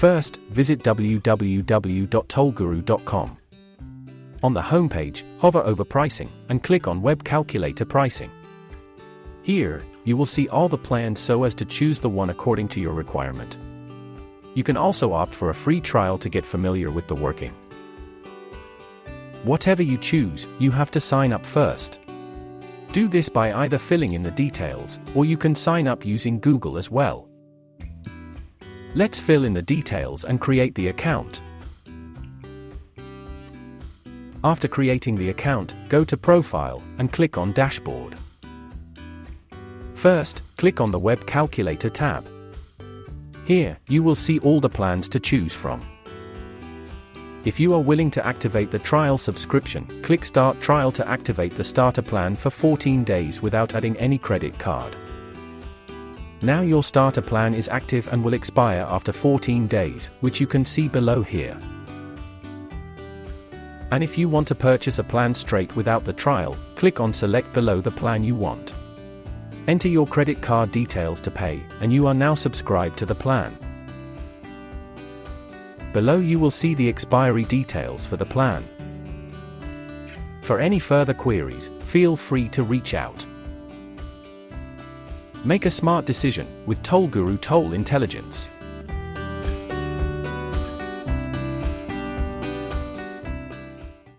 First, visit www.tollguru.com. On the homepage, hover over Pricing, and click on Web Calculator Pricing. Here, you will see all the plans so as to choose the one according to your requirement. You can also opt for a free trial to get familiar with the working. Whatever you choose, you have to sign up first. Do this by either filling in the details, or you can sign up using Google as well. Let's fill in the details and create the account. After creating the account, go to Profile, and click on Dashboard. First, click on the Web Calculator tab. Here, you will see all the plans to choose from. If you are willing to activate the trial subscription, click Start Trial to activate the starter plan for 14 days without adding any credit card. Now your starter plan is active and will expire after 14 days, which you can see below here. And if you want to purchase a plan straight without the trial, click on Select below the plan you want. Enter your credit card details to pay, and you are now subscribed to the plan. Below you will see the expiry details for the plan. For any further queries, feel free to reach out. Make a smart decision with TollGuru Toll Intelligence.